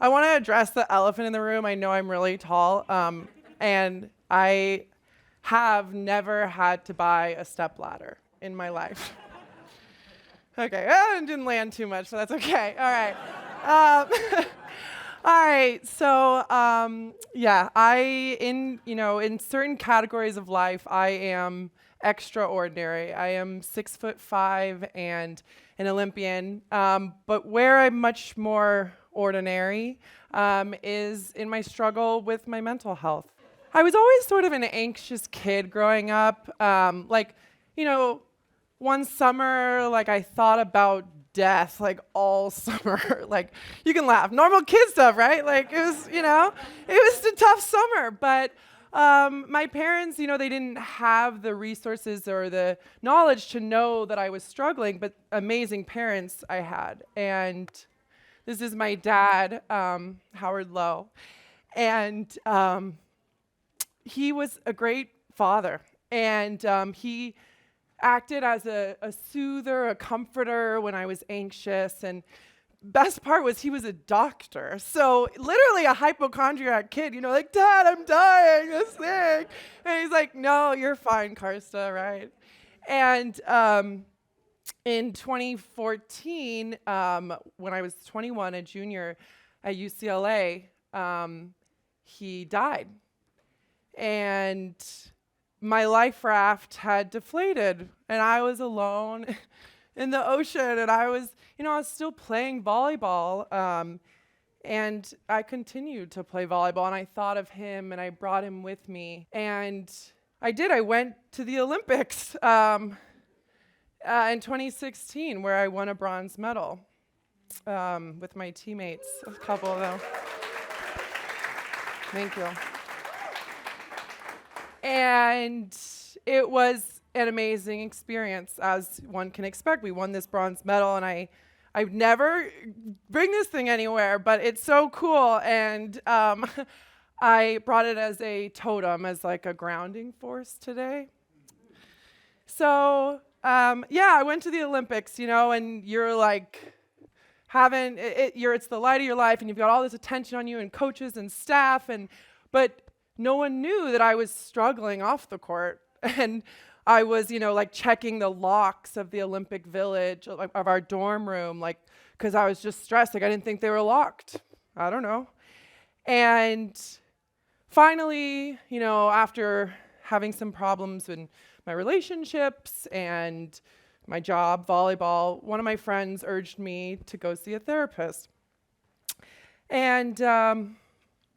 I want to address the elephant in the room. I know I'm really tall, and I have never had to buy a stepladder in my life. Okay, it didn't land too much, so that's okay. All right. All right. So, in certain categories of life, I am extraordinary. I am 6'5" and an Olympian. But where I'm much more ordinary is in my struggle with my mental health. I was always sort of an anxious kid growing up. One summer, I thought about death, all summer. You can laugh. Normal kid stuff, right? It was a tough summer. But my parents, they didn't have the resources or the knowledge to know that I was struggling, but amazing parents I had. And this is my dad, Howard Lowe. And he was a great father. And he acted as a soother, a comforter when I was anxious. And best part was he was a doctor. So literally a hypochondriac kid, Dad, I'm dying, this thing. And he's like, no, you're fine, Karsta, right? And in 2014, when I was 21, a junior at UCLA, he died. And my life raft had deflated, and I was alone in the ocean, and I was still playing volleyball, and I continued to play volleyball, and I thought of him, and I brought him with me, and I went to the Olympics in 2016, where I won a bronze medal with my teammates, a couple of them. Thank you. And it was an amazing experience, as one can expect. We won this bronze medal, and I never bring this thing anywhere, but it's so cool. And I brought it as a totem, as a grounding force today. So, I went to the Olympics, and you're it's the light of your life, and you've got all this attention on you, and coaches and staff, but no one knew that I was struggling off the court. And I was, checking the locks of the Olympic Village, of our dorm room, because I was just stressed. I didn't think they were locked. I don't know. And finally, after having some problems in my relationships and my job, volleyball, one of my friends urged me to go see a therapist. And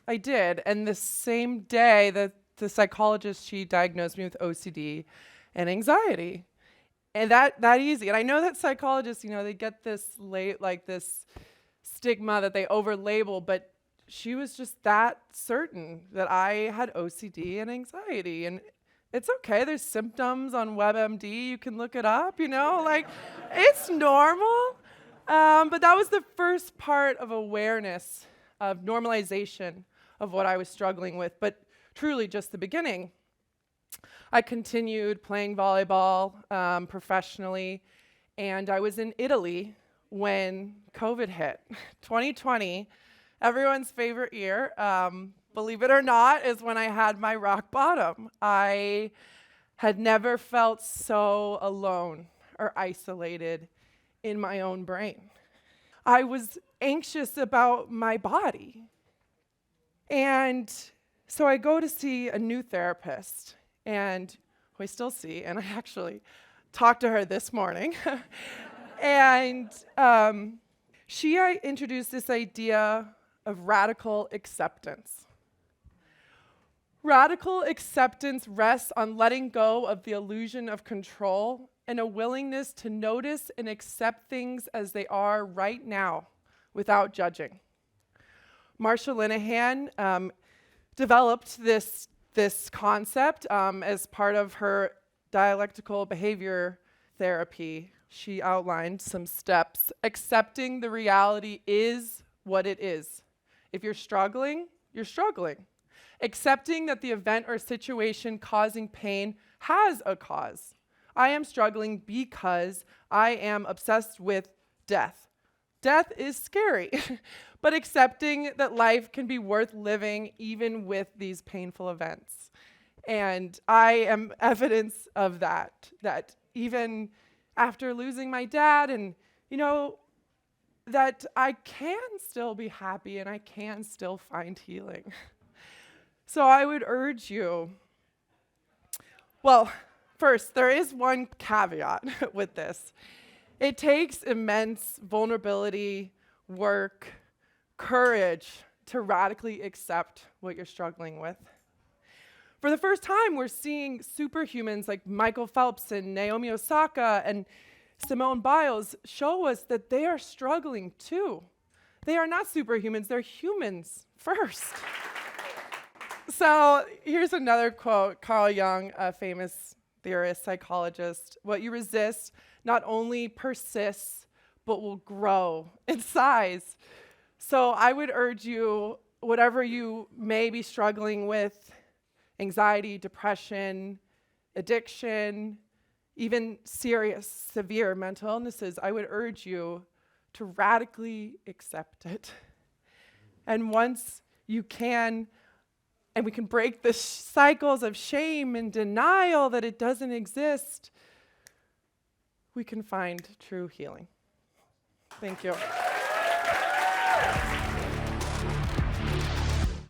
I did, and the same day that the psychologist, she diagnosed me with OCD and anxiety. And that easy. And I know that psychologists, they get this this stigma that they over-label, but she was just that certain that I had OCD and anxiety. And it's okay, there's symptoms on WebMD, you can look it up, it's normal. But that was the first part of awareness, of normalization of what I was struggling with, but truly just the beginning. I continued playing volleyball professionally, and I was in Italy when COVID hit. 2020, everyone's favorite year, believe it or not, is when I had my rock bottom. I had never felt so alone or isolated in my own brain. I was anxious about my body. And so I go to see a new therapist, and who I still see, and I actually talked to her this morning. And she introduced this idea of radical acceptance. Radical acceptance rests on letting go of the illusion of control and a willingness to notice and accept things as they are right now without judging. Marsha Linehan developed this concept as part of her dialectical behavior therapy. She outlined some steps. Accepting the reality is what it is. If you're struggling, you're struggling. Accepting that the event or situation causing pain has a cause. I am struggling because I am obsessed with death. Death is scary, but accepting that life can be worth living even with these painful events. And I am evidence of that even after losing my dad, and that I can still be happy and I can still find healing. So I would urge you, well, first, there is one caveat with this. It takes immense vulnerability, work, courage to radically accept what you're struggling with. For the first time, we're seeing superhumans like Michael Phelps and Naomi Osaka and Simone Biles show us that they are struggling too. They are not superhumans, they're humans first. So here's another quote. Carl Jung, a famous theorist, psychologist: what you resist not only persists, but will grow in size. So I would urge you, whatever you may be struggling with, anxiety, depression, addiction, even serious, severe mental illnesses, I would urge you to radically accept it. And once you can, and we can break the cycles of shame and denial that it doesn't exist, we can find true healing. Thank you.